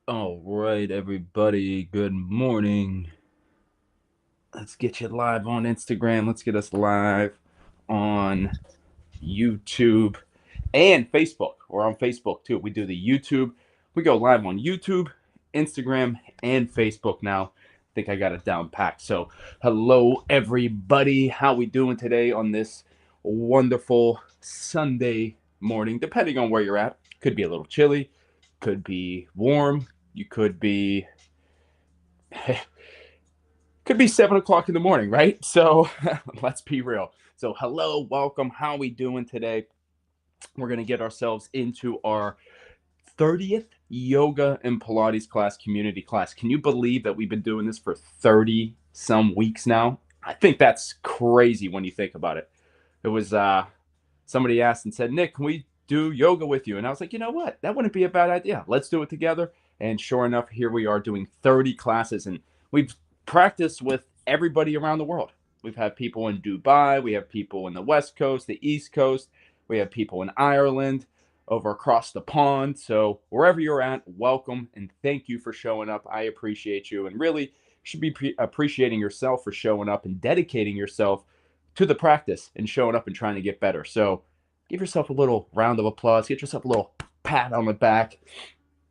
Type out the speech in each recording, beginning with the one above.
All right, everybody. Good morning. Let's get you live on Instagram. Let's get us live on YouTube and Facebook. We're on Facebook too. We do the YouTube. We go live on YouTube, Instagram, and Facebook now. I think I got it down packed. So, hello everybody. How we doing today on this wonderful Sunday morning? Depending on where you're at, could be a little chilly, could be warm. You could be could be 7 o'clock in the morning, right? So let's be real. So hello, welcome. How we doing today? We're gonna get ourselves into our 30th yoga and Pilates class, community class. Can you believe that we've been doing this for 30 some weeks now? I think that's crazy when you think about it. It was somebody asked and said, Nick, can we do yoga with you? And I was like, you know what? That wouldn't be a bad idea. Let's do it together. And sure enough, here we are doing 30 classes. And we've practiced with everybody around the world. We've had people in Dubai. We have people in the West Coast, the East Coast. We have people in Ireland, over across the pond. So wherever you're at, welcome and thank you for showing up. I appreciate you, and really should be appreciating yourself for showing up and dedicating yourself to the practice and showing up and trying to get better. So give yourself a little round of applause, get yourself a little pat on the back,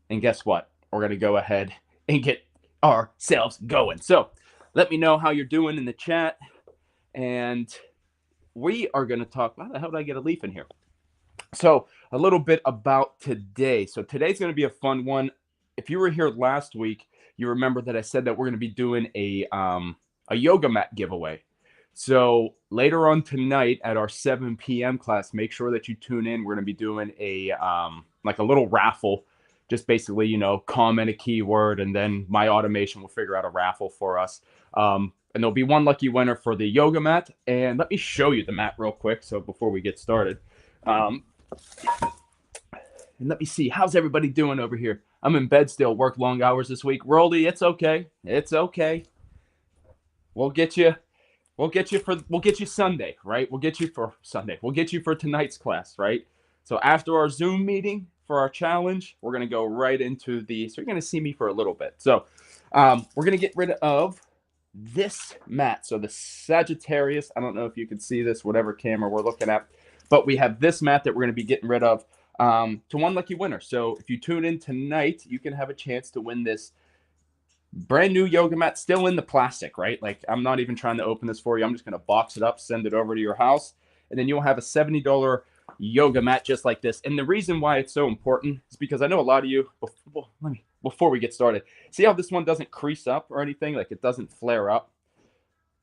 and guess what? We're going to go ahead and get ourselves going. So let me know how you're doing in the chat, and we are going to talk. How the hell did I get a leaf in here? So a little bit about today. So today's going to be a fun one. If you were here last week, you remember that I said that we're going to be doing a yoga mat giveaway. So later on tonight at our 7 p.m. class, make sure that you tune in. We're going to be doing a like a little raffle. Just basically, comment a keyword, and then my automation will figure out a raffle for us. And there'll be one lucky winner for the yoga mat. And let me show you the mat real quick. So before we get started. And let me see, how's everybody doing over here? I'm in bed still, work long hours this week. Rolly, it's okay. It's okay. We'll get you. We'll get you Sunday, right? We'll get you for Sunday. We'll get you for tonight's class, right? So after our Zoom meeting for our challenge, we're gonna go right into so you're gonna see me for a little bit. So we're gonna get rid of this mat. So the Sagittarius, I don't know if you can see this, whatever camera we're looking at, but we have this mat that we're going to be getting rid of to one lucky winner. So if you tune in tonight, you can have a chance to win this brand new yoga mat, still in the plastic, right? Like, I'm not even trying to open this for you. I'm just going to box it up, send it over to your house, and then you'll have a $70 yoga mat just like this. And the reason why it's so important is because I know a lot of you, before we get started, see how this one doesn't crease up or anything? Like, it doesn't flare up.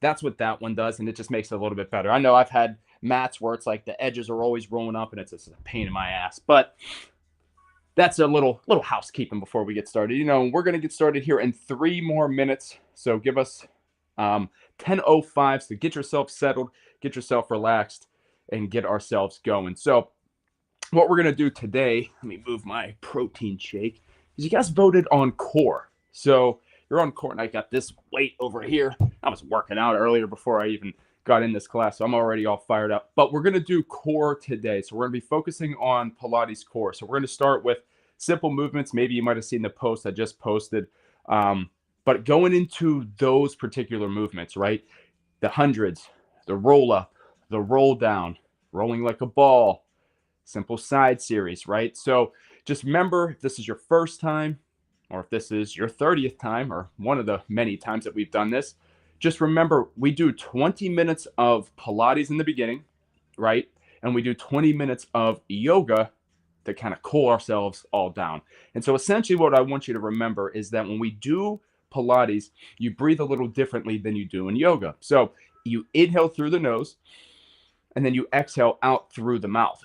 That's what that one does, and it just makes it a little bit better. I know I've had mats where it's like the edges are always rolling up, and it's just a pain in my ass. But that's a little housekeeping before we get started. We're going to get started here in 3 more minutes. So give us 10:05. So get yourself settled, get yourself relaxed, and get ourselves going. So what we're going to do today, let me move my protein shake, is you guys voted on core. So you're on core, and I got this weight over here. I was working out earlier before I even got in this class, so I'm already all fired up. But we're going to do core today. So we're going to be focusing on Pilates core. So we're going to start with simple movements. Maybe you might have seen the post I just posted. But going into those particular movements, right? The hundreds, the roll up, the roll down, rolling like a ball, simple side series, right? So just remember, if this is your first time, or if this is your 30th time, or one of the many times that we've done this, just remember, we do 20 minutes of Pilates in the beginning, right? And we do 20 minutes of yoga to kind of cool ourselves all down. And so essentially what I want you to remember is that when we do Pilates, you breathe a little differently than you do in yoga. So you inhale through the nose, and then you exhale out through the mouth.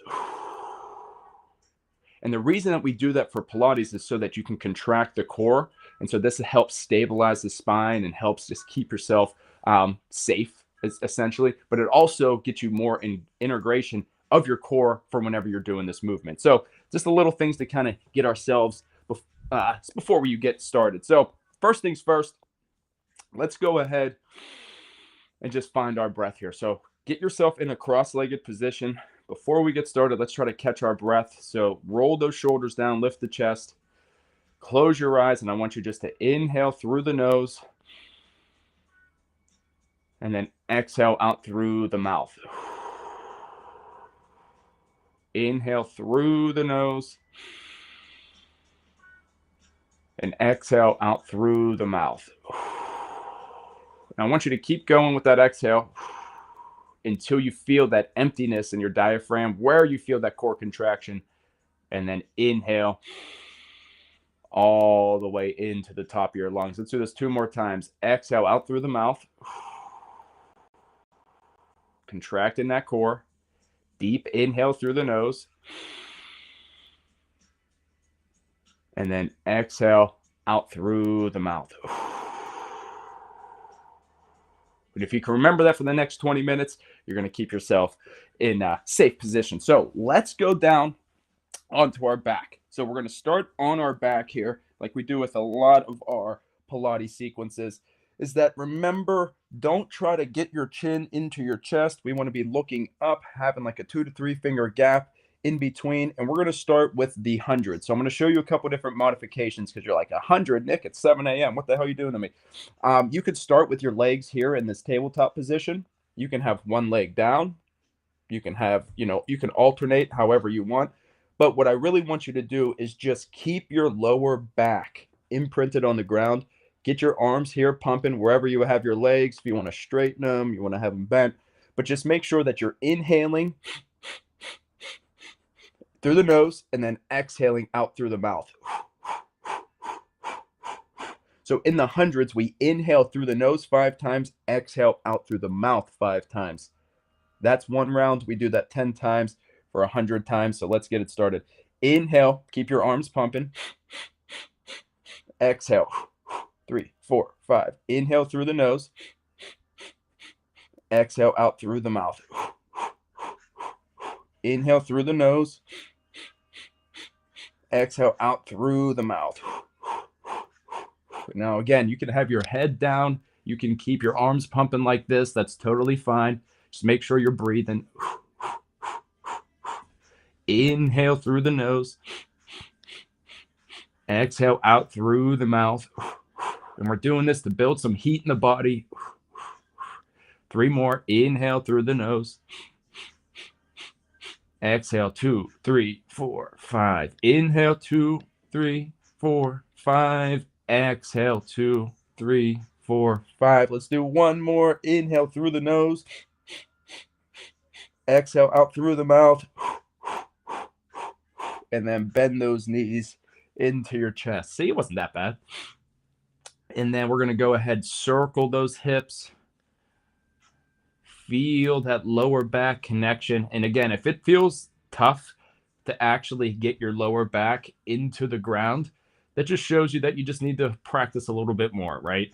And the reason that we do that for Pilates is so that you can contract the core. And so this helps stabilize the spine and helps just keep yourself safe, essentially. But it also gets you more integration of your core for whenever you're doing this movement. So just the little things to kind of get ourselves before you get started. So first things first, let's go ahead and just find our breath here. So get yourself in a cross-legged position. Before we get started, let's try to catch our breath. So roll those shoulders down, lift the chest. Close your eyes, and I want you just to inhale through the nose and then exhale out through the mouth. Inhale through the nose and exhale out through the mouth. And I want you to keep going with that exhale until you feel that emptiness in your diaphragm, where you feel that core contraction, and then inhale all the way into the top of your lungs. Let's do this 2 more times. Exhale out through the mouth. Contract in that core. Deep inhale through the nose. And then exhale out through the mouth. But if you can remember that for the next 20 minutes, you're going to keep yourself in a safe position. So let's go down onto our back. So we're going to start on our back here, like we do with a lot of our Pilates sequences, is that remember, don't try to get your chin into your chest. We want to be looking up, having like a 2 to 3 finger gap in between. And we're going to start with the 100. So I'm going to show you a couple different modifications because you're like, 100, Nick, it's 7 a.m. What the hell are you doing to me? You could start with your legs here in this tabletop position. You can have one leg down. You can have, you can alternate however you want. But what I really want you to do is just keep your lower back imprinted on the ground. Get your arms here pumping wherever you have your legs. If you want to straighten them, you want to have them bent. But just make sure that you're inhaling through the nose and then exhaling out through the mouth. So in the 100s, we inhale through the nose 5 times, exhale out through the mouth 5 times. That's 1 round. We do that 10 times for 100 times. So let's get it started. Inhale, keep your arms pumping. Exhale, 3, 4, 5. Inhale through the nose. Exhale out through the mouth. Inhale through the nose. Exhale out through the mouth. Now, again, you can have your head down. You can keep your arms pumping like this. That's totally fine. Just make sure you're breathing. Inhale through the nose. Exhale out through the mouth. And we're doing this to build some heat in the body. 3 more. Inhale through the nose. Exhale, 2, 3, 4, 5. Inhale, 2, 3, 4, 5. Exhale, 2, 3, 4, 5. Let's do 1 more. Inhale through the nose. Exhale out through the mouth. And then bend those knees into your chest. See, it wasn't that bad. And then we're going to go ahead, circle those hips. Feel that lower back connection. And again, if it feels tough to actually get your lower back into the ground, that just shows you that you just need to practice a little bit more, right?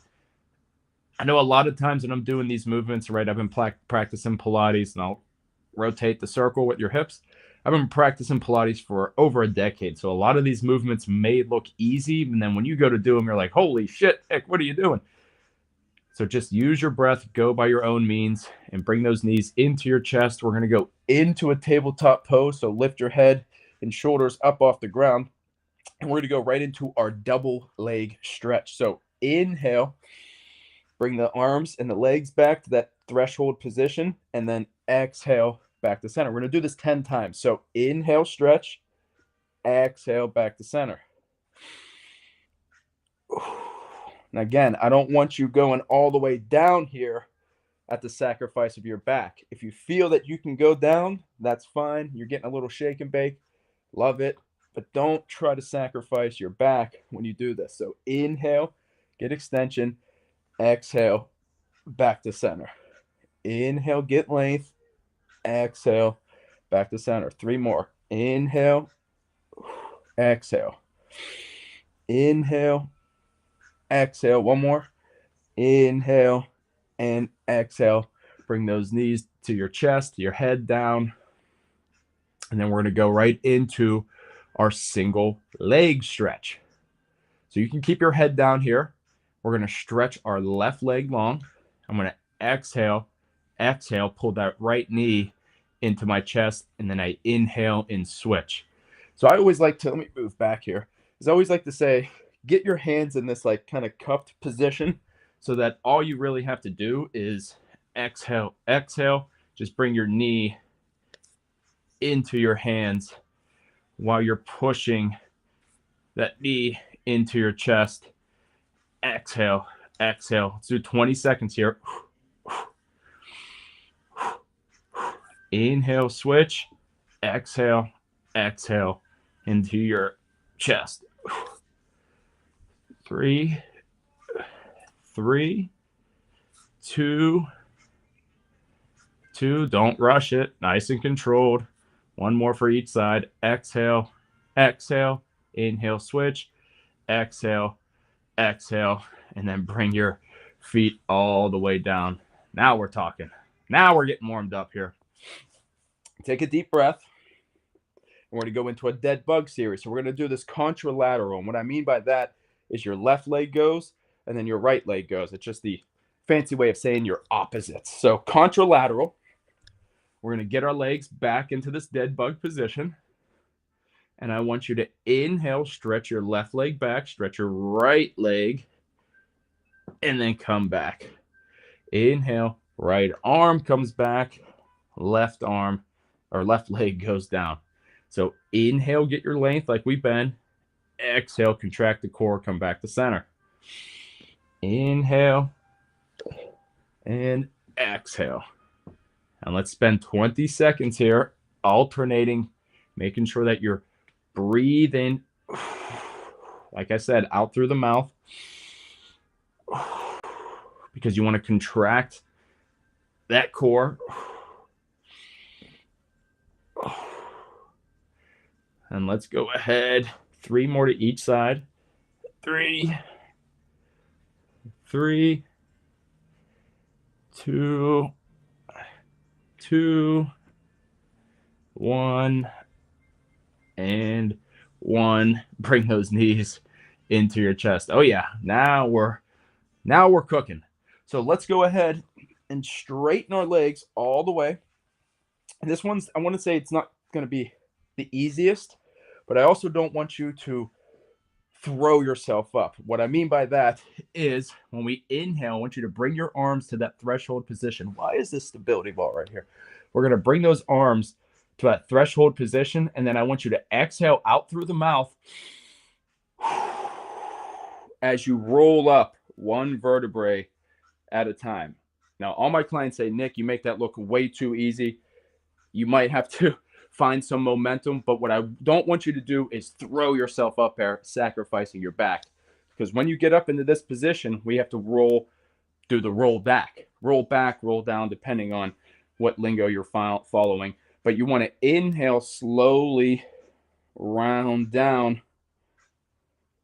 I know a lot of times when I'm doing these movements, right, I've been practicing Pilates, and I'll rotate the circle with your hips. I've been practicing Pilates for over a decade. So a lot of these movements may look easy, and then when you go to do them, you're like, holy shit, Nick, what are you doing? So just use your breath, go by your own means, and bring those knees into your chest. We're going to go into a tabletop pose. So lift your head and shoulders up off the ground. And we're going to go right into our double leg stretch. So inhale, bring the arms and the legs back to that threshold position, and then exhale back to center. We're going to do this 10 times. So inhale, stretch, exhale, back to center. And again, I don't want you going all the way down here at the sacrifice of your back. If you feel that you can go down, that's fine. You're getting a little shake and bake. Love it. But don't try to sacrifice your back when you do this. So inhale, get extension, exhale, back to center. Inhale, get length, exhale, back to center. 3 more. Inhale, exhale. Inhale, exhale. 1 more. Inhale and exhale. Bring those knees to your chest, your head down. And then we're going to go right into our single leg stretch. So you can keep your head down here. We're going to stretch our left leg long. I'm going to exhale, pull that right knee into my chest, and then I inhale and switch. So I always like to, let me move back here. is I always like to say, get your hands in this like kind of cupped position so that all you really have to do is exhale, exhale. Just bring your knee into your hands while you're pushing that knee into your chest. Exhale, exhale. Let's do 20 seconds here. Inhale, switch. Exhale, exhale into your chest. 3, 2, 2. Don't rush it. Nice and controlled. One more for each side. Exhale, exhale. Inhale, switch. Exhale, exhale. And then bring your feet all the way down. Now we're talking. Now we're getting warmed up here. Take a deep breath. We're going to go into a dead bug series. So we're going to do this contralateral. And what I mean by that is your left leg goes and then your right leg goes. It's just the fancy way of saying your opposites. So contralateral. We're going to get our legs back into this dead bug position. And I want you to inhale, stretch your left leg back, stretch your right leg, and then come back. Inhale, right arm comes back, left arm or left leg goes down. So inhale, get your length like we bend. Exhale, contract the core, come back to center. Inhale and exhale. And let's spend 20 seconds here alternating, making sure that you're breathing, like I said, out through the mouth, because you want to contract that core. And let's go ahead. 3 more to each side. 3, 2, 1, and 1. Bring those knees into your chest. Oh yeah, now we're cooking. So let's go ahead and straighten our legs all the way. And this one's, I want to say it's not going to be the easiest, but I also don't want you to throw yourself up. What I mean by that is when we inhale, I want you to bring your arms to that threshold position. Why is this stability ball right here? We're going to bring those arms to that threshold position, and then I want you to exhale out through the mouth as you roll up one vertebrae at a time. Now, all my clients say, Nick, you make that look way too easy. You might have to find some momentum, but what I don't want you to do is throw yourself up there, sacrificing your back. Because when you get up into this position, we have to do the roll back, roll down, depending on what lingo you're following. But you want to inhale slowly, round down.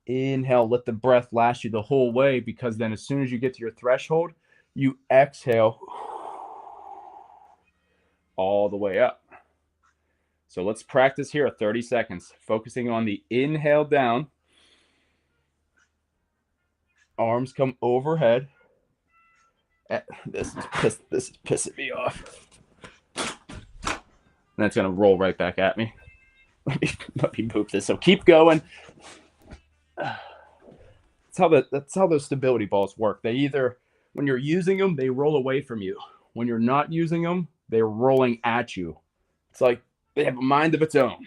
Inhale, let the breath last you the whole way, because then as soon as you get to your threshold, you exhale all the way up. So let's practice here 30 seconds, focusing on the inhale down. Arms come overhead. This is pissing me off. And that's going to roll right back at me. Let me move this. So keep going. That's how those stability balls work. They either, when you're using them, they roll away from you. When you're not using them, they're rolling at you. It's like they have a mind of its own.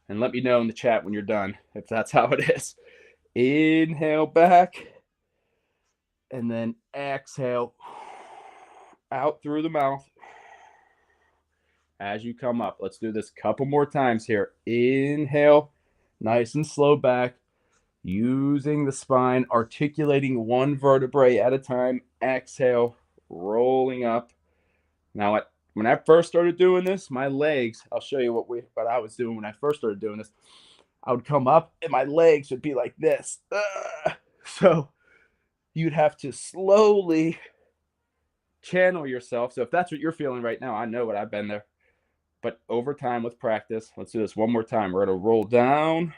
And let me know in the chat when you're done if that's how it is. Inhale back. And then exhale out through the mouth as you come up. Let's do this a couple more times here. Inhale, nice and slow back. Using the spine, articulating one vertebrae at a time. Exhale, rolling up. Now, when I first started doing this, my legs, I'll show you what I was doing when I first started doing this. I would come up and my legs would be like this. So you'd have to slowly channel yourself. So if that's what you're feeling right now, I know what I've been there. But over time with practice, let's do this one more time. We're going to roll down.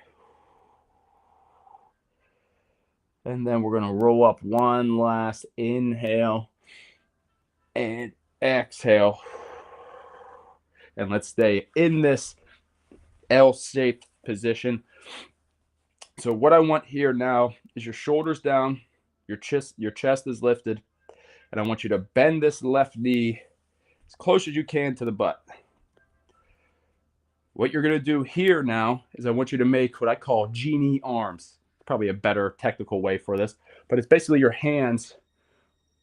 And then we're going to roll up one last inhale and exhale. And let's stay in this L-shaped position. So what I want here now is your shoulders down, your chest is lifted, and I want you to bend this left knee as close as you can to the butt. What you're going to do here now is I want you to make what I call genie arms. Probably a better technical way for this, but it's basically your hands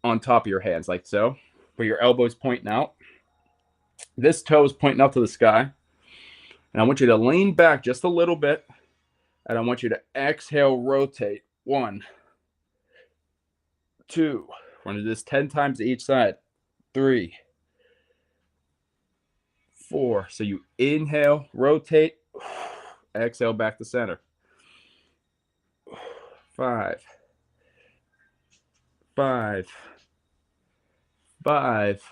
on top of your hands, like so, where your elbow's pointing out. This toe is pointing up to the sky. And I want you to lean back just a little bit, and I want you to exhale, rotate. 1, 2. We're going to do this 10 times to each side. 3, 4. So you inhale, rotate, exhale back to center. 5, 5, 5,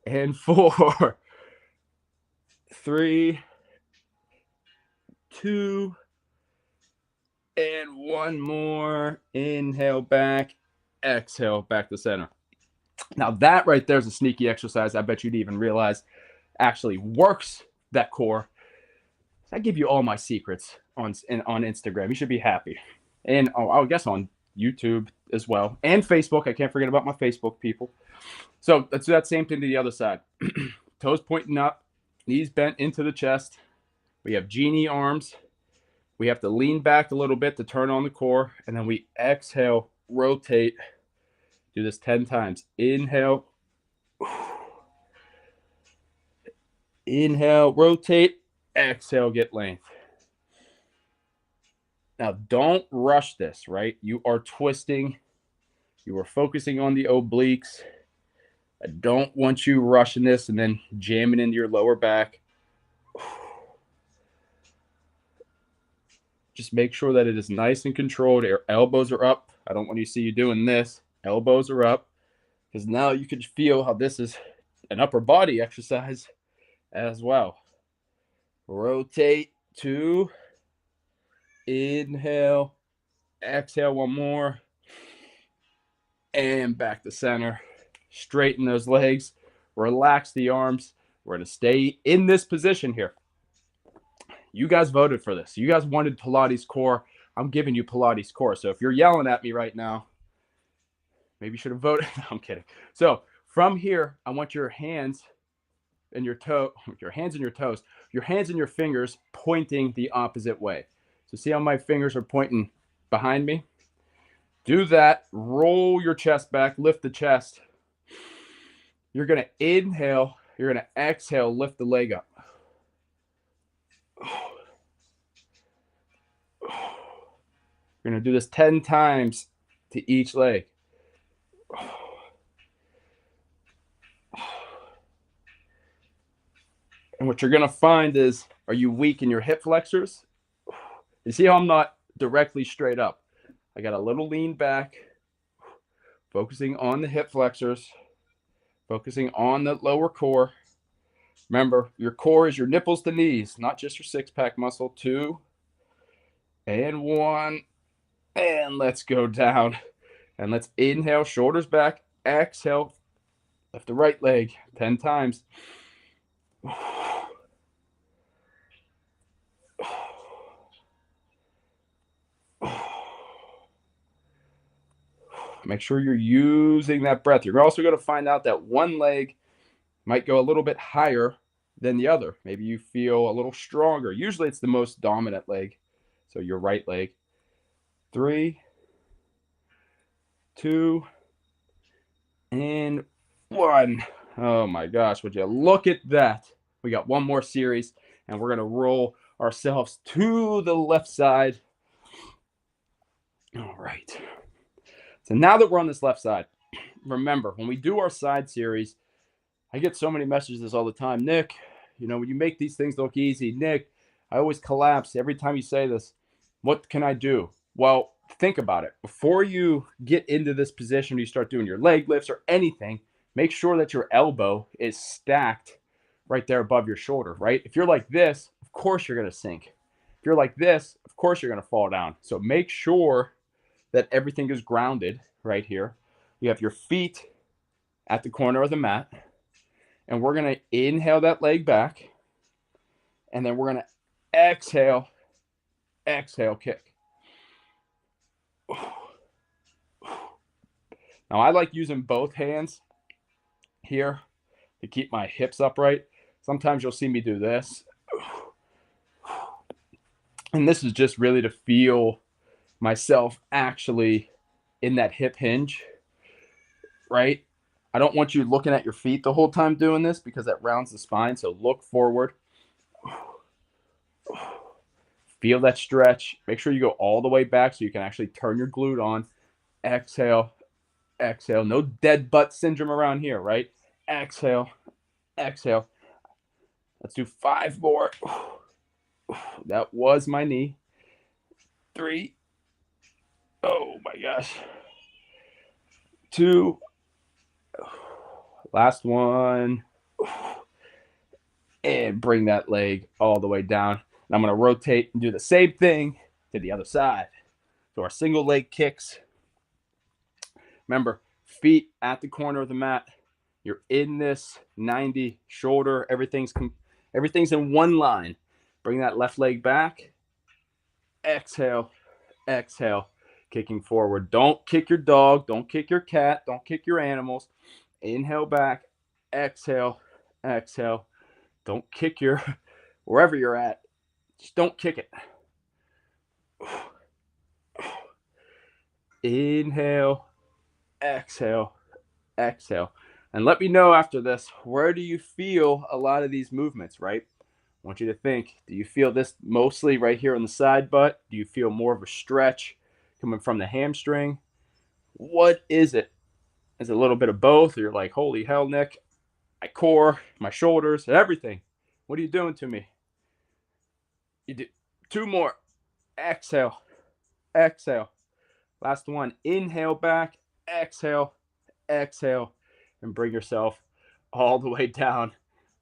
and 4, 3, 2, and 1 more. Inhale back, exhale back to center. Now that right there is a sneaky exercise I bet you'd even realize actually works that core. I give you all my secrets on Instagram. You should be happy. And I guess on YouTube as well. And Facebook. I can't forget about my Facebook people. So let's do that same thing to the other side. Toes pointing up, knees bent into the chest. We have genie arms. We have to lean back a little bit to turn on the core. And then we exhale, rotate. Do this 10 times. Inhale. Inhale, rotate. Exhale, get length. Now, don't rush this, right? You are twisting. You are focusing on the obliques. I don't want you rushing this and then jamming into your lower back. Just make sure that it is nice and controlled. Your elbows are up. I don't want you to see you doing this. Elbows are up. Because now you can feel how this is an upper body exercise as well. Rotate 2. Inhale. Exhale 1 more. And back to center. Straighten those legs. Relax the arms. We're going to stay in this position here. You guys voted for this. You guys wanted Pilates core. I'm giving you Pilates core. So if you're yelling at me right now, maybe you should have voted. No, I'm kidding. So from here, I want your hands and your toes, your hands and your fingers pointing the opposite way. So see how my fingers are pointing behind me? Do that. Roll your chest back. Lift the chest. You're going to inhale. You're going to exhale. Lift the leg up. You're going to do this 10 times to each leg. And what you're going to find is, are you weak in your hip flexors? You see how I'm not directly straight up? I got a little lean back, focusing on the hip flexors, focusing on the lower core. Remember, your core is your nipples to knees, not just your six-pack muscle. 2 and 1. And let's go down. And let's inhale, shoulders back. Exhale, lift the right leg 10 times. Make sure you're using that breath. You're also going to find out that one leg might go a little bit higher than the other. Maybe you feel a little stronger. Usually it's the most dominant leg. So your right leg. 3, 2, and 1. Oh my gosh, would you look at that? We got one more series, and we're going to roll ourselves to the left side. All right. So now that we're on this left side, remember, when we do our side series, I get so many messages all the time. Nick, when you make these things look easy, Nick, I always collapse every time you say this. What can I do? Well, think about it. Before you get into this position, you start doing your leg lifts or anything, make sure that your elbow is stacked right there above your shoulder, right? If you're like this, of course you're going to sink. If you're like this, of course you're going to fall down. So make sure that everything is grounded right here. You have your feet at the corner of the mat, and we're going to inhale that leg back, and then we're going to exhale exhale, kick. Now I like using both hands here to keep my hips upright. Sometimes you'll see me do this. And this is just really to feel myself actually in that hip hinge, right? I don't want you looking at your feet the whole time doing this because that rounds the spine. So look forward. Feel that stretch. Make sure you go all the way back so you can actually turn your glute on. Exhale, exhale. No dead butt syndrome around here, right? Exhale, exhale. Let's do 5 more. That was my knee. 3. Oh my gosh. 2. Last one. And bring that leg all the way down. And I'm going to rotate and do the same thing to the other side. So our single leg kicks. Remember, feet at the corner of the mat. You're in this 90 shoulder. Everything's in one line. Bring that left leg back. Exhale, exhale, kicking forward. Don't kick your dog. Don't kick your cat. Don't kick your animals. Inhale back. Exhale, exhale. Don't kick your, wherever you're at. Just don't kick it. Inhale, exhale, exhale. And let me know after this, where do you feel a lot of these movements, right? I want you to think, do you feel this mostly right here on the side butt? Do you feel more of a stretch coming from the hamstring? What is it? Is it a little bit of both? Or you're like, holy hell, Nick, my core, my shoulders, everything. What are you doing to me? You do 2 more. Exhale, exhale. Last one. Inhale back, exhale, exhale, and bring yourself all the way down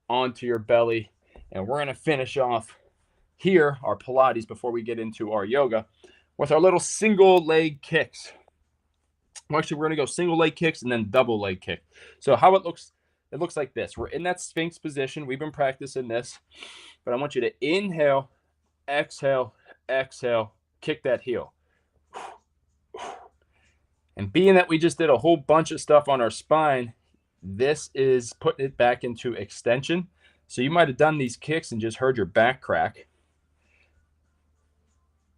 onto your belly. And we're going to finish off here, our Pilates, before we get into our yoga, with our little single leg kicks. Well, actually, we're going to go single leg kicks and then double leg kick. So how it looks like this. We're in that Sphinx position. We've been practicing this. But I want you to inhale, exhale, exhale, kick that heel. And being that we just did a whole bunch of stuff on our spine, this is putting it back into extension. So you might have done these kicks and just heard your back crack,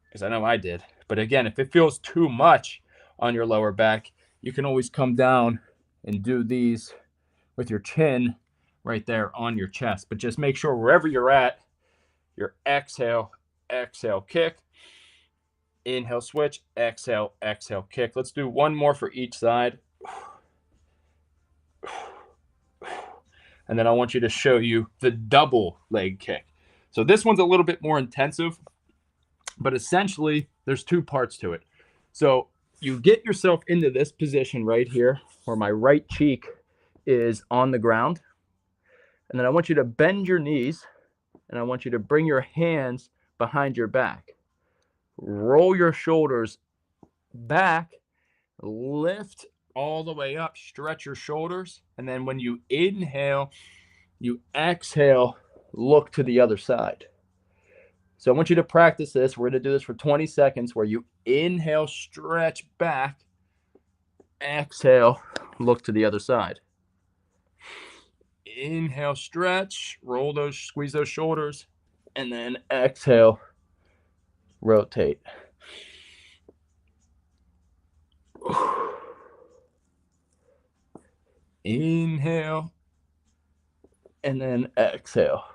because I know I did. But again, if it feels too much on your lower back, you can always come down and do these with your chin right there on your chest. But just make sure wherever you're at, your exhale, exhale, kick. Inhale, switch, exhale, exhale, kick. Let's do 1 more for each side. And then I want you to show you the double leg kick. So this one's a little bit more intensive, but essentially there's 2 parts to it. So you get yourself into this position right here where my right cheek is on the ground. And then I want you to bend your knees and I want you to bring your hands behind your back. Roll your shoulders back, lift all the way up, stretch your shoulders, and then when you inhale, you exhale, look to the other side. So I want you to practice this. We're going to do this for 20 seconds where you inhale, stretch back, exhale, look to the other side. Inhale, stretch, roll those, squeeze those shoulders, and then exhale, rotate. Inhale, and then exhale.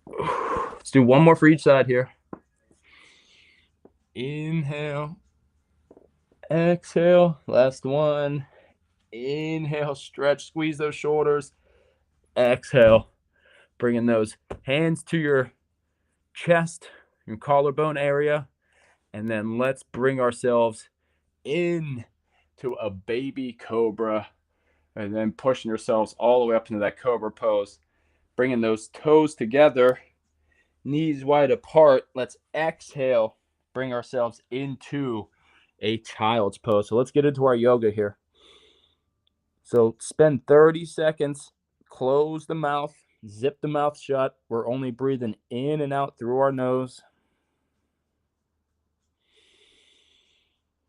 Let's do 1 more for each side here. Inhale, exhale, last one. Inhale, stretch, squeeze those shoulders. Exhale, bringing those hands to your chest, your collarbone area. And then let's bring ourselves in to a baby cobra, and then pushing yourselves all the way up into that cobra pose. Bringing those toes together, knees wide apart. Let's exhale, bring ourselves into a child's pose. So let's get into our yoga here. So spend 30 seconds, close the mouth, Zip the mouth shut. We're only breathing in and out through our nose.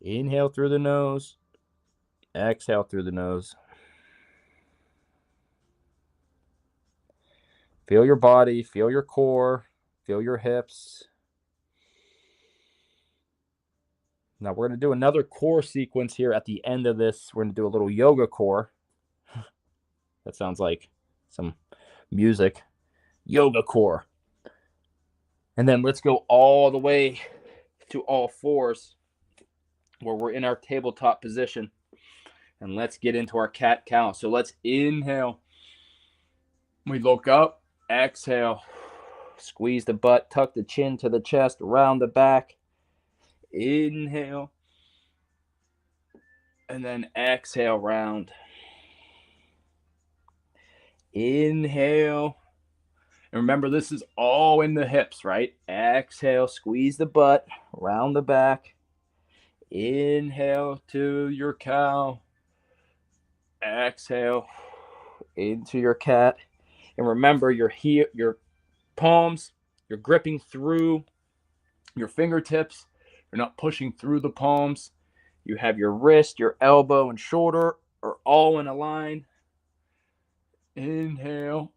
Inhale through the nose. Exhale through the nose. Feel your body, feel your core, feel your hips. Now we're going to do another core sequence here at the end of this. We're going to do a little yoga core. That sounds like some music. Yoga core. And then let's go all the way to all fours where we're in our tabletop position. And let's get into our cat cow. So let's inhale. We look up. Exhale. Squeeze the butt. Tuck the chin to the chest. Round the back. Inhale. And then exhale, round. Inhale. And remember, this is all in the hips, right? Exhale, squeeze the butt, round the back. Inhale to your cow. Exhale into your cat. And remember, your palms, you're gripping through your fingertips. You're not pushing through the palms. You have your wrist, your elbow, and shoulder are all in a line. Inhale.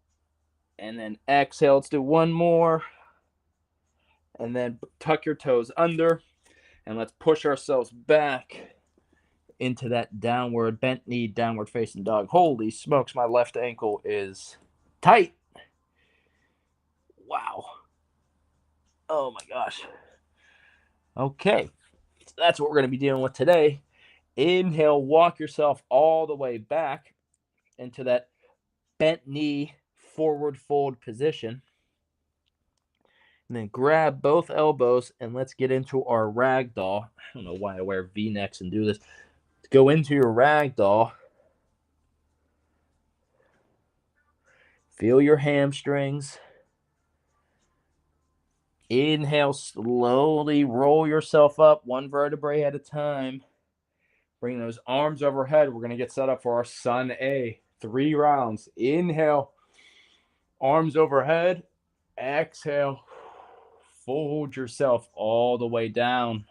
And then exhale. Let's do one more. And then tuck your toes under. And let's push ourselves back into that downward bent knee, downward facing dog. Holy smokes, my left ankle is tight. Wow. Oh my gosh. Okay. So that's what we're going to be dealing with today. Inhale, walk yourself all the way back into that bent knee, forward fold position. And then grab both elbows and let's get into our ragdoll. I don't know why I wear V-necks and do this. Go into your ragdoll. Feel your hamstrings. Inhale, slowly roll yourself up one vertebrae at a time. Bring those arms overhead. We're going to get set up for our Sun A. 3 rounds. Inhale, arms overhead. Exhale, fold yourself all the way down.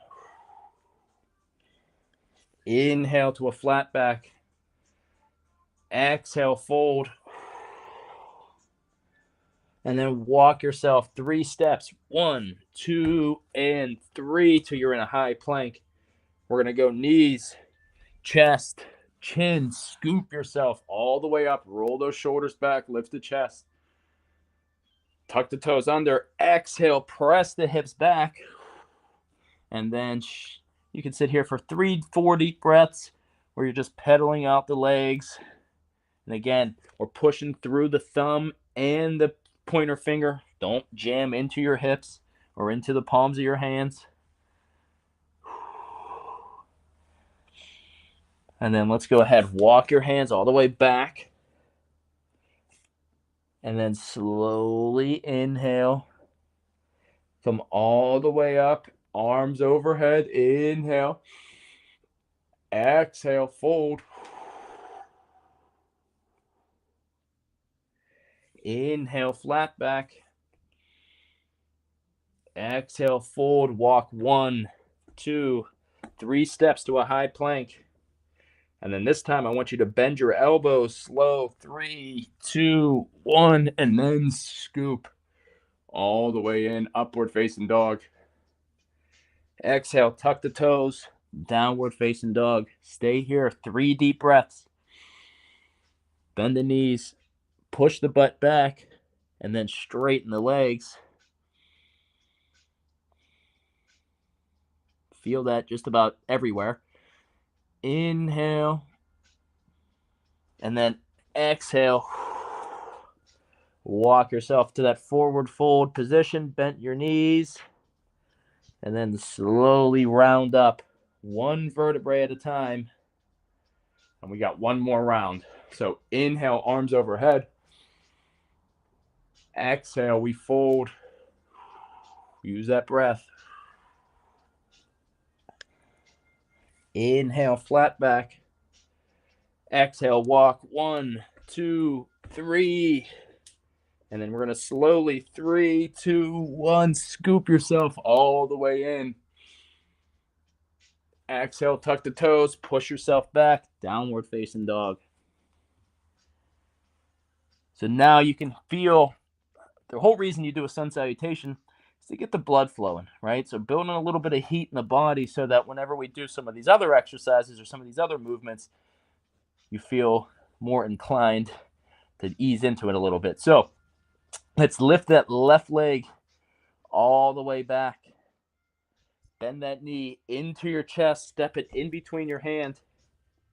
Inhale to a flat back. Exhale, fold. And then walk yourself 3 steps. 1, 2, and 3 till you're in a high plank. We're going to go knees, chest, chin. Scoop yourself all the way up. Roll those shoulders back. Lift the chest. Tuck the toes under. Exhale, press the hips back. And then you can sit here for 3-4 deep breaths where you're just pedaling out the legs. And again, we're pushing through the thumb and the pointer finger. Don't jam into your hips or into the palms of your hands. And then let's go ahead. Walk your hands all the way back. And then slowly inhale. Come all the way up. Arms overhead. Inhale. Exhale. Fold. Inhale. Flat back. Exhale. Fold. Walk 1, 2, 3 steps to a high plank. And then this time I want you to bend your elbows slow. 3, 2, 1, and then scoop all the way in, upward facing dog. Exhale, tuck the toes, downward facing dog. Stay here, 3 deep breaths. Bend the knees, push the butt back, and then straighten the legs. Feel that just about everywhere. Inhale. And then exhale. Walk yourself to that forward fold position. Bend your knees. And then slowly round up 1 vertebrae at a time. And we got 1 more round. So inhale, arms overhead. Exhale, we fold. Use that breath. Inhale, flat back. Exhale, walk 1, 2, 3. And then we're going to slowly, 3, 2, 1, scoop yourself all the way in. Exhale, tuck the toes, push yourself back, downward facing dog. So now you can feel, the whole reason you do a sun salutation is to get the blood flowing, right? So building a little bit of heat in the body so that whenever we do some of these other exercises or some of these other movements, you feel more inclined to ease into it a little bit. So let's lift that left leg all the way back. Bend that knee into your chest, step it in between your hand.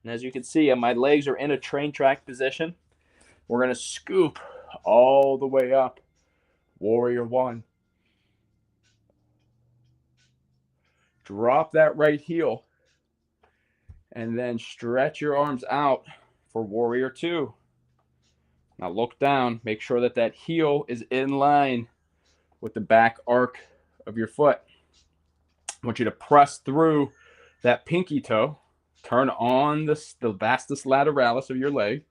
And as you can see, my legs are in a train track position. We're going to scoop all the way up. Warrior one. Drop that right heel. And then stretch your arms out for warrior two. Now look down. Make sure that that heel is in line with the back arc of your foot. I want you to press through that pinky toe. Turn on the vastus lateralis of your leg.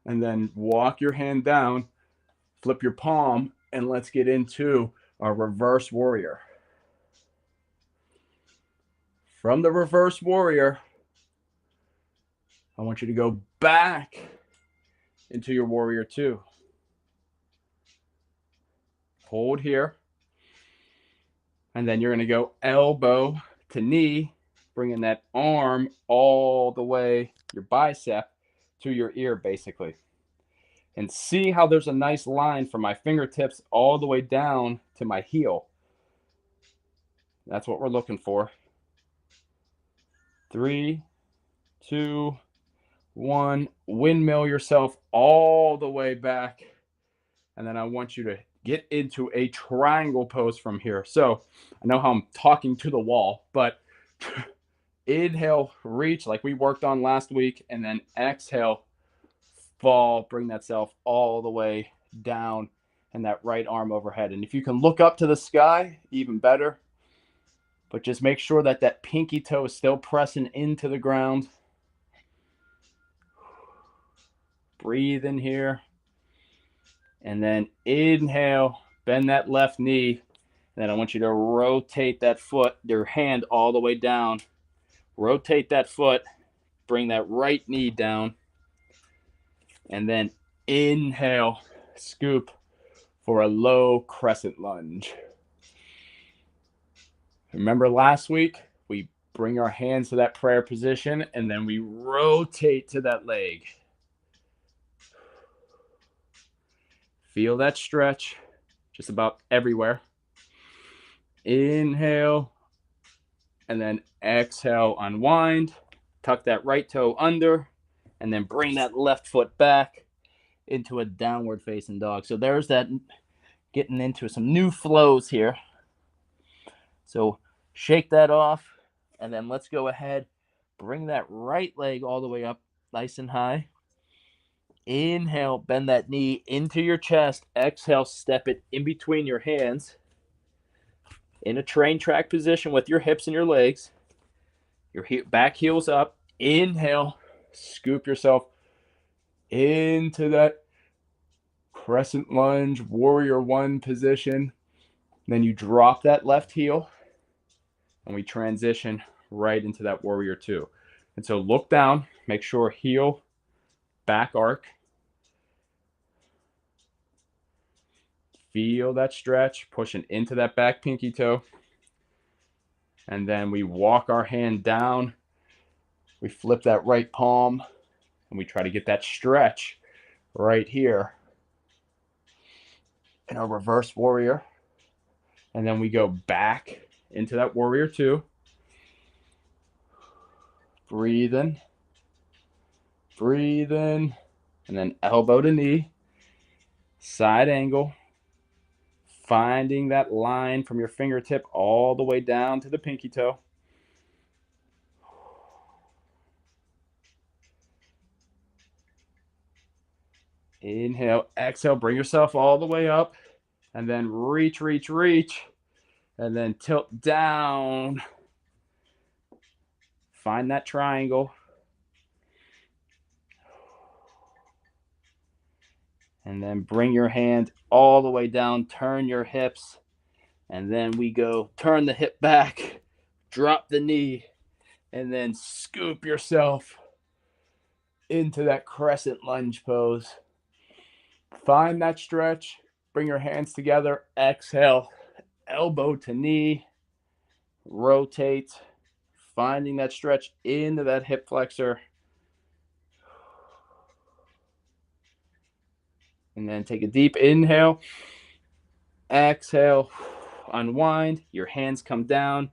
And then walk your hand down, flip your palm, and let's get into our reverse warrior. From the reverse warrior, I want you to go back into your warrior two. Hold here. And then you're going to go elbow to knee, bringing that arm all the way, your bicep, to your ear, basically. And see how there's a nice line from my fingertips all the way down to my heel. That's what we're looking for. 3, 2, 1. Windmill yourself all the way back. And then I want you to get into a triangle pose from here. So I know how I'm talking to the wall, but inhale, reach like we worked on last week, and then exhale, fall, bring that self all the way down and that right arm overhead. And if you can look up to the sky, even better. But just make sure that that pinky toe is still pressing into the ground. Breathe in here. And then inhale, bend that left knee. And then I want you to rotate that foot, your hand all the way down. Rotate that foot, bring that right knee down. And then inhale, scoop for a low crescent lunge. Remember last week, we bring our hands to that prayer position and then we rotate to that leg. Feel that stretch just about everywhere. Inhale, and then exhale, unwind. Tuck that right toe under, and then bring that left foot back into a downward facing dog. So there's that, getting into some new flows here. So shake that off, and then let's go ahead, bring that right leg all the way up nice and high. Inhale, bend that knee into your chest. Exhale, step it in between your hands in a train track position with your hips and your legs. Your back heels up. Inhale, scoop yourself into that crescent lunge, warrior one position. Then you drop that left heel and we transition right into that warrior two. And so look down, make sure heel, back arc. Feel that stretch, pushing into that back pinky toe. And then we walk our hand down. We flip that right palm and we try to get that stretch right here in our reverse warrior. And then we go back into that warrior two. Breathe in. Breathe in. And then elbow to knee. Side angle. Finding that line from your fingertip all the way down to the pinky toe. Inhale, exhale, bring yourself all the way up. And then reach, reach, reach. And then tilt down. Find that triangle. And then bring your hand all the way down, turn your hips, and then we go turn the hip back, drop the knee, and then scoop yourself into that crescent lunge pose. Find that stretch, bring your hands together, exhale, elbow to knee, rotate, finding that stretch into that hip flexor. And then take a deep inhale, exhale, unwind, your hands come down,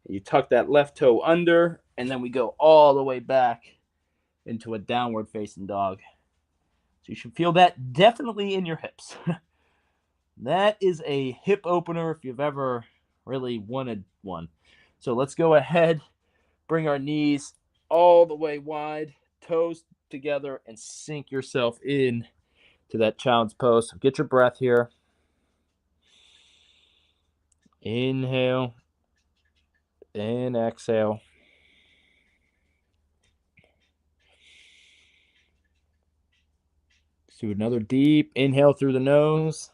you tuck that left toe under, and then we go all the way back into a downward facing dog. So you should feel that definitely in your hips. That is a hip opener if you've ever really wanted one. So let's go ahead, bring our knees all the way wide, toes together, and sink yourself in to that child's pose. So get your breath here. Inhale and exhale. Let's do another deep inhale through the nose.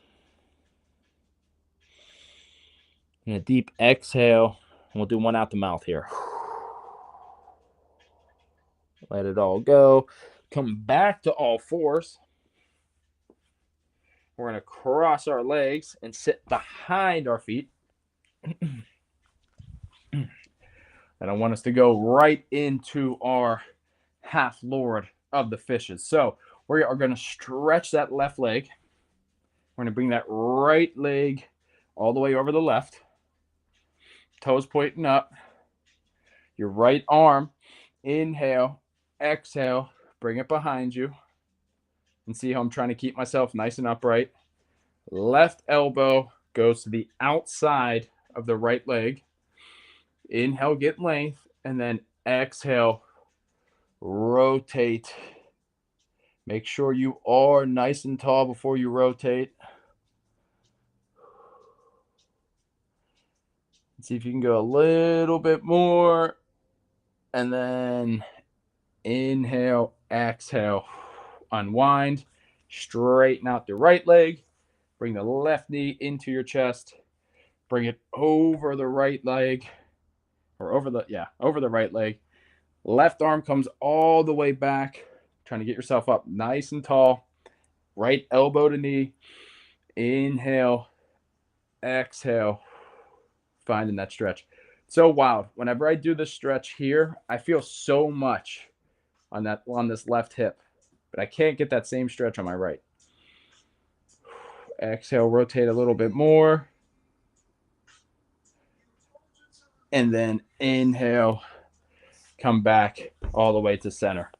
And a deep exhale. And we'll do one out the mouth here. Let it all go. Come back to all fours. We're going to cross our legs and sit behind our feet. And I want us to go right into our half lord of the fishes. So we are going to stretch that left leg. We're going to bring that right leg all the way over the left. Toes pointing up. Your right arm, inhale, exhale, bring it behind you. And see how I'm trying to keep myself nice and upright. Left elbow goes to the outside of the right leg. Inhale, get length, and then exhale, rotate. Make sure you are nice and tall before you rotate. See if you can go a little bit more. And then inhale, exhale, unwind, straighten out the right leg. Bring the left knee into your chest. Bring it over the right leg. Or over the right leg. Left arm comes all the way back. Trying to get yourself up nice and tall. Right elbow to knee. Inhale. Exhale. Finding that stretch. So wild. Whenever I do this stretch here, I feel so much on this left hip. But I can't get that same stretch on my right. Exhale, rotate a little bit more. And then inhale, come back all the way to center.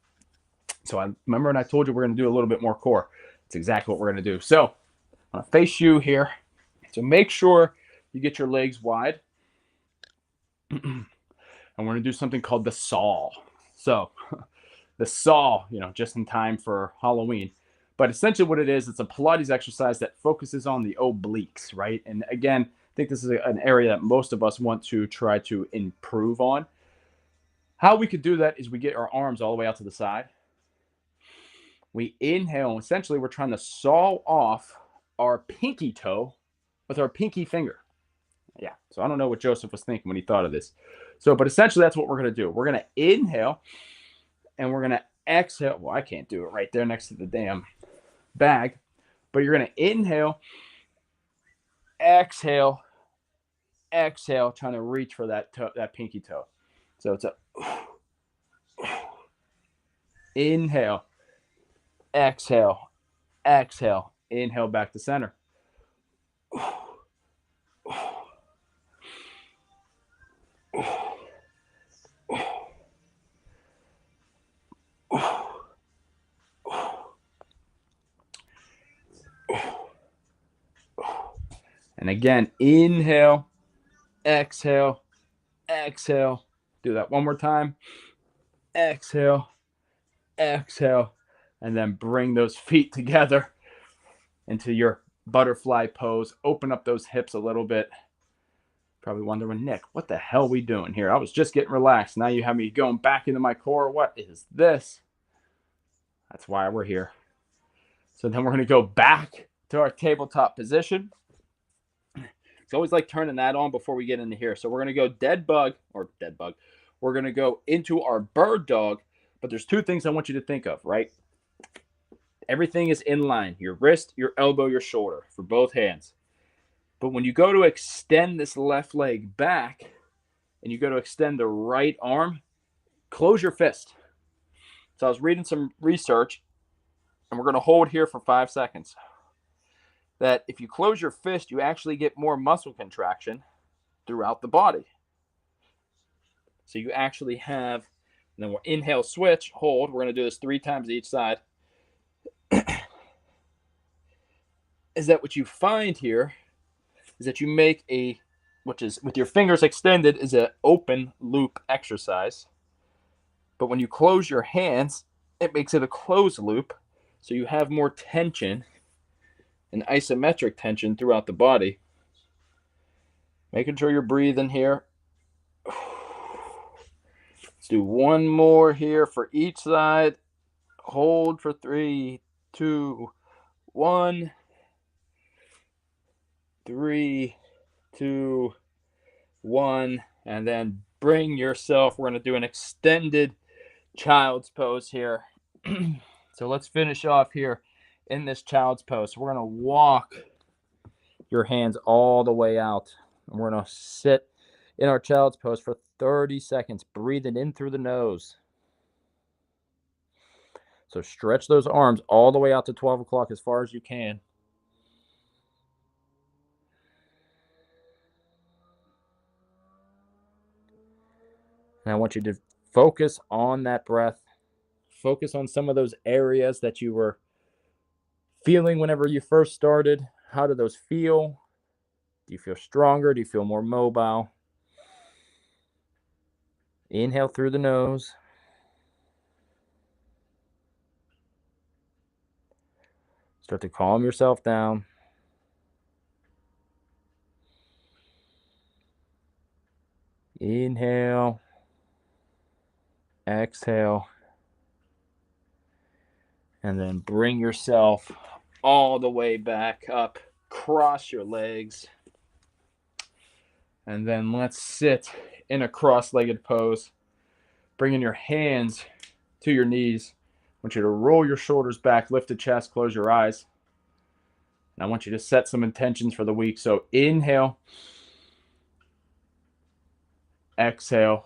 So I remember when I told you we're going to do a little bit more core. It's exactly what we're going to do. So I'm going to face you here. So make sure you get your legs wide. And we're going to do something called the saw. So the saw, just in time for Halloween. But essentially what it is, it's a Pilates exercise that focuses on the obliques, right? And again, I think this is an area that most of us want to try to improve on. How we could do that is we get our arms all the way out to the side. We inhale, and essentially we're trying to saw off our pinky toe with our pinky finger. Yeah, so I don't know what Joseph was thinking when he thought of this. But essentially that's what we're going to do. We're going to inhale, and we're going to exhale. Well, I can't do it right there next to the damn bag. But you're going to inhale, exhale, exhale, trying to reach for that pinky toe. So it's a inhale, exhale, exhale, inhale back to center. And again, inhale, exhale, exhale. Do that one more time. Exhale, exhale, and then bring those feet together into your butterfly pose. Open up those hips a little bit. Probably wondering, Nick, what the hell are we doing here? I was just getting relaxed. Now you have me going back into my core. What is this? That's why we're here. So then we're going to go back to our tabletop position. It's always like turning that on before we get into here. So we're going to go dead bug. We're going to go into our bird dog. But there's two things I want you to think of, right? Everything is in line. Your wrist, your elbow, your shoulder for both hands. But when you go to extend this left leg back and you go to extend the right arm, close your fist. So I was reading some research, and we're going to hold here for 5 seconds, that if you close your fist, you actually get more muscle contraction throughout the body. So you actually have, and then we'll inhale, switch, hold. We're going to do this 3 times each side. Is that what you find here is that you make a, which is with your fingers extended, is an open loop exercise. But when you close your hands, it makes it a closed loop. So you have more tension and isometric tension throughout the body. Making sure you're breathing here. Let's do one more here for each side. Hold for 3, 2, 1. 3, 2, 1. And then bring yourself. We're going to do an extended child's pose here. So let's finish off here in this child's pose. So we're going to walk your hands all the way out. And we're going to sit in our child's pose for 30 seconds, breathing in through the nose. So stretch those arms all the way out to 12 o'clock as far as you can. And I want you to focus on that breath. Focus on some of those areas that you were feeling whenever you first started. How do those feel? Do you feel stronger? Do you feel more mobile? Inhale through the nose. Start to calm yourself down. Inhale. Exhale. And then bring yourself all the way back up. Cross your legs. And then let's sit in a cross-legged pose. Bringing your hands to your knees. I want you to roll your shoulders back, lift the chest, close your eyes. And I want you to set some intentions for the week. So inhale. Exhale.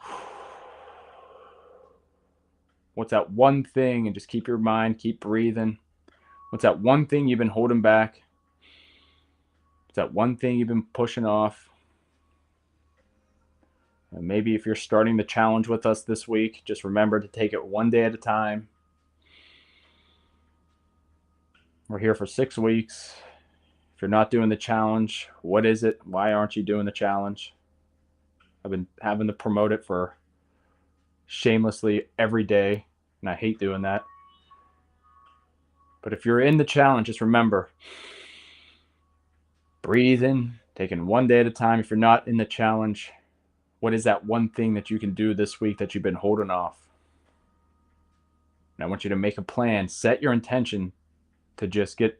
What's that one thing? And just keep your mind, keep breathing. What's that one thing you've been holding back? What's that one thing you've been pushing off? And maybe if you're starting the challenge with us this week, just remember to take it one day at a time. We're here for 6 weeks. If you're not doing the challenge, what is it? Why aren't you doing the challenge? I've been having to promote it for shamelessly every day, and I hate doing that. But if you're in the challenge, just remember, breathe in, taking one day at a time. If you're not in the challenge, what is that one thing that you can do this week that you've been holding off? And I want you to make a plan, set your intention to just get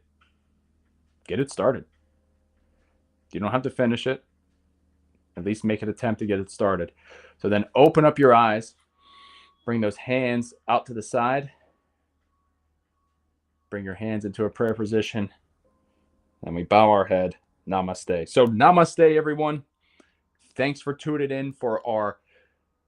it started. You don't have to finish it. At least make an attempt to get it started. So then open up your eyes. Bring those hands out to the side. Bring your hands into a prayer position. And we bow our head. Namaste. So namaste, everyone. Thanks for tuning in for our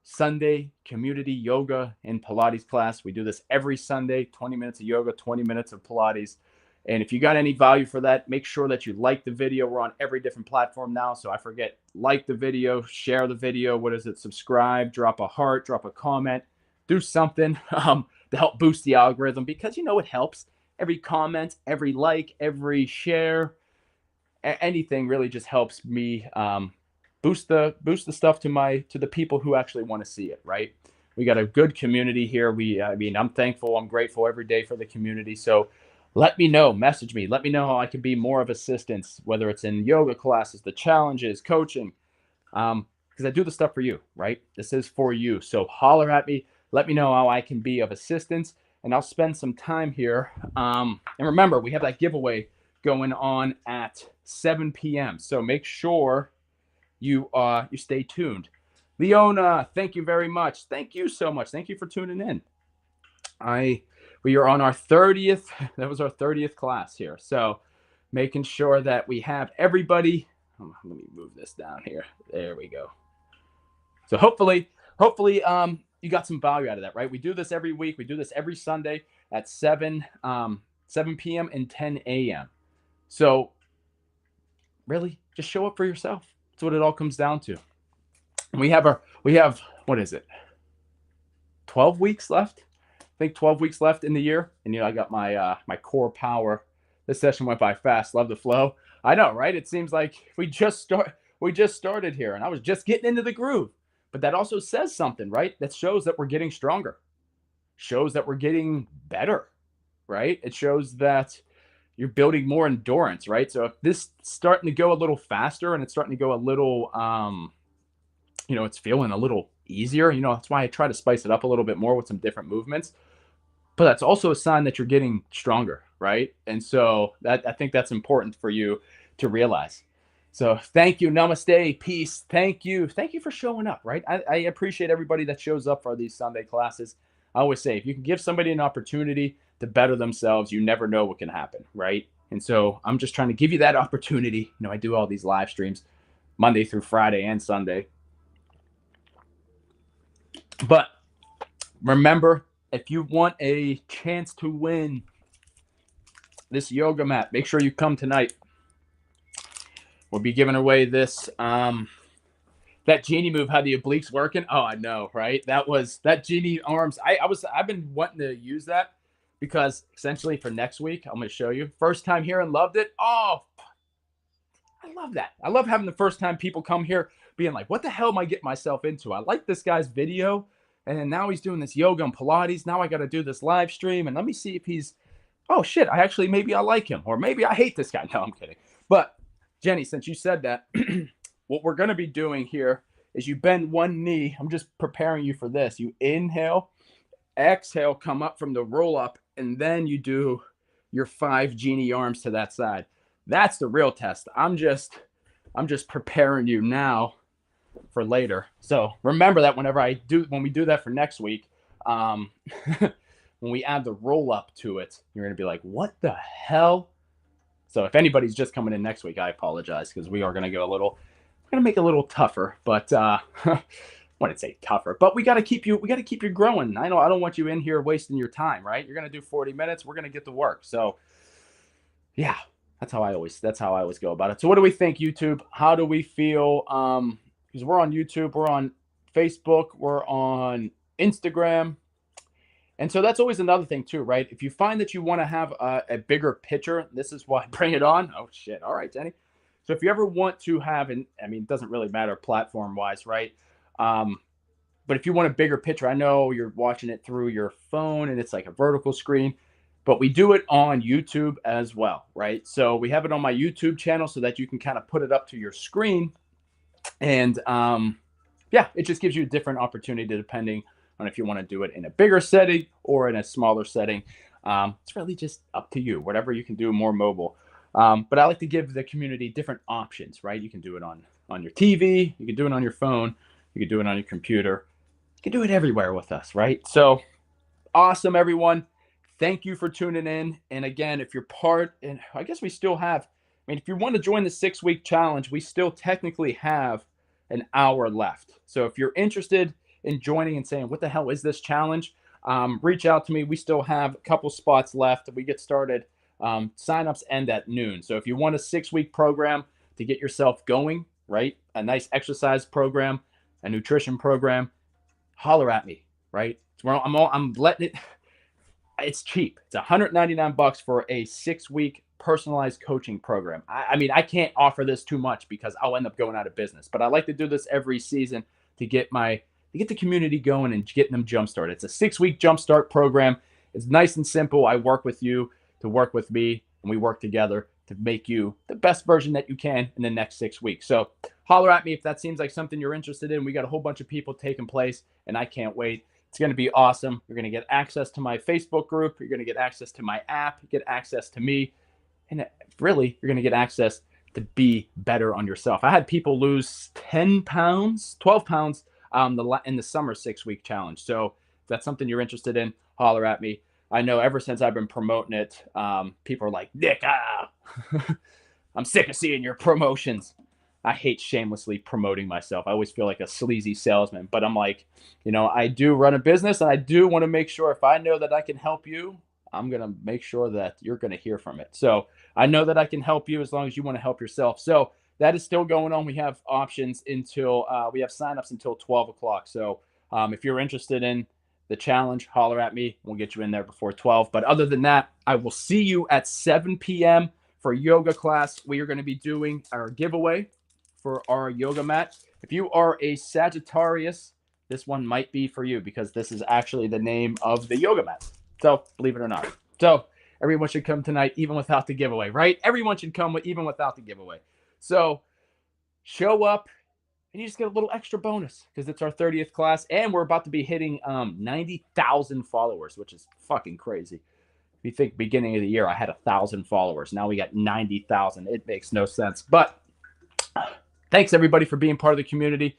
Sunday community yoga and Pilates class. We do this every Sunday, 20 minutes of yoga, 20 minutes of Pilates. And if you got any value for that, make sure that you like the video. We're on every different platform now. So I forget, like the video, share the video. What is it? Subscribe, drop a heart, drop a comment, do something to help boost the algorithm, because it helps. Every comment, every like, every share, anything really just helps me boost the stuff to the people who actually want to see it, right? We got a good community here. I'm thankful, I'm grateful every day for the community. So let me know, message me, let me know how I can be more of assistance, whether it's in yoga classes, the challenges, coaching, because I do the stuff for you, right? This is for you. So holler at me, let me know how I can be of assistance. and I'll spend some time here. And remember, we have that giveaway going on at 7 p.m. So make sure you stay tuned. Leona, thank you very much. Thank you so much. Thank you for tuning in. We are on our 30th. That was our 30th class here. So making sure that we have everybody. Let me move this down here. There we go. So hopefully, you got some value out of that, right? We do this every week. We do this every Sunday at 7 p.m. and 10 a.m. So really, just show up for yourself. That's what it all comes down to. And we have what is it? 12 weeks left. I think 12 weeks left in the year. And I got my my core power. This session went by fast. Love the flow. I know, right? It seems like we just started here, and I was just getting into the groove. But that also says something, right? That shows that we're getting stronger. Shows that we're getting better, right? It shows that you're building more endurance, right? So if this is starting to go a little faster and it's starting to go a little, it's feeling a little easier. That's why I try to spice it up a little bit more with some different movements. But that's also a sign that you're getting stronger, right? And so I think that's important for you to realize. So thank you. Namaste. Peace. Thank you. Thank you for showing up, right? I appreciate everybody that shows up for these Sunday classes. I always say, if you can give somebody an opportunity to better themselves, you never know what can happen, right? And so I'm just trying to give you that opportunity. I do all these live streams Monday through Friday and Sunday. But remember, if you want a chance to win this yoga mat, make sure you come tonight. We'll be giving away this, that genie move, how the obliques working. Oh, I know, right? That genie arms. I've been wanting to use that because essentially for next week, I'm going to show you. First time here and loved it. Oh, I love that. I love having the first time people come here being like, what the hell am I getting myself into? I like this guy's video. And then now he's doing this yoga and Pilates. Now I got to do this live stream. And let me see if he's, oh shit, maybe I like him. Or maybe I hate this guy. No, I'm kidding. But Jenny, since you said that, what we're going to be doing here is you bend one knee. I'm just preparing you for this. You inhale, exhale, come up from the roll up, and then you do your 5 genie arms to that side. That's the real test. I'm just preparing you now for later. So remember that when we do that for next week, when we add the roll up to it, you're going to be like, what the hell? So if anybody's just coming in next week, I apologize, because we are going to go make it a little tougher, but I wouldn't say tougher, but we got to keep you growing. I don't want you in here wasting your time, right? You're going to do 40 minutes. We're going to get to work. So yeah, that's how I always go about it. So what do we think, YouTube? How do we feel? Because we're on YouTube, we're on Facebook, we're on Instagram. And so that's always another thing too, right? If you find that you want to have a bigger picture, this is why bring it on. Oh shit. All right, Jenny. So if you ever want to have it doesn't really matter platform wise, right? But if you want a bigger picture, I know you're watching it through your phone and it's like a vertical screen, but we do it on YouTube as well, right? So we have it on my YouTube channel so that you can kind of put it up to your screen. And yeah, it just gives you a different opportunity depending on if you want to do it in a bigger setting or in a smaller setting. It's really just up to you, whatever you can do more mobile. But I like to give the community different options, right? You can do it on your TV, you can do it on your phone, you can do it on your computer, you can do it everywhere with us, right? So awesome, everyone. Thank you for tuning in. And again, if you're and I guess we still have, if you want to join the 6-week challenge, we still technically have an hour left. So if you're interested in joining and saying, what the hell is this challenge? Reach out to me. We still have a couple spots left. We get started. Signups end at noon. So if you want a 6-week program to get yourself going, right? A nice exercise program, a nutrition program, holler at me, right? I'm letting it. It's cheap. It's $199 for a 6-week personalized coaching program. I can't offer this too much because I'll end up going out of business. But I like to do this every season to get the community going and getting them jump started. It's a 6-week jump start program. It's nice and simple. I work with you to work with me, and we work together to make you the best version that you can in the next 6 weeks. So holler at me if that seems like something you're interested in. We got a whole bunch of people taking place, and I can't wait It's going to be awesome. You're going to get access to my Facebook group. You're going to get access to my app. You get access to me. And really, you're going to get access to be better on yourself. I had people lose 10 pounds, 12 pounds in the summer 6-week challenge. So if that's something you're interested in, holler at me. I know ever since I've been promoting it, people are like, Nick, I'm sick of seeing your promotions. I hate shamelessly promoting myself. I always feel like a sleazy salesman, but I'm like, I do run a business, and I do want to make sure if I know that I can help you, I'm going to make sure that you're going to hear from it. So I know that I can help you as long as you want to help yourself. So that is still going on. We have options until we have signups until 12 o'clock. So if you're interested in the challenge, holler at me. We'll get you in there before 12. But other than that, I will see you at 7 p.m. for yoga class. We are going to be doing our giveaway for our yoga mat. If you are a Sagittarius, this one might be for you because this is actually the name of the yoga mat. So believe it or not. So everyone should come tonight, even without the giveaway, right? Everyone should come even without the giveaway. So show up and you just get a little extra bonus because it's our 30th class and we're about to be hitting 90,000 followers, which is fucking crazy. If you think beginning of the year, I had 1,000 followers. Now we got 90,000. It makes no sense. But thanks everybody for being part of the community.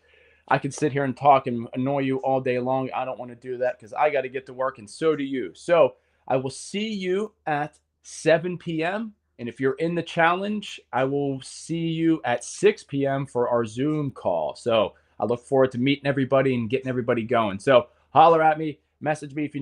I could sit here and talk and annoy you all day long. I don't want to do that because I got to get to work, and so do you. So I will see you at 7 p.m. And if you're in the challenge, I will see you at 6 p.m. for our Zoom call. So I look forward to meeting everybody and getting everybody going. So holler at me, message me if you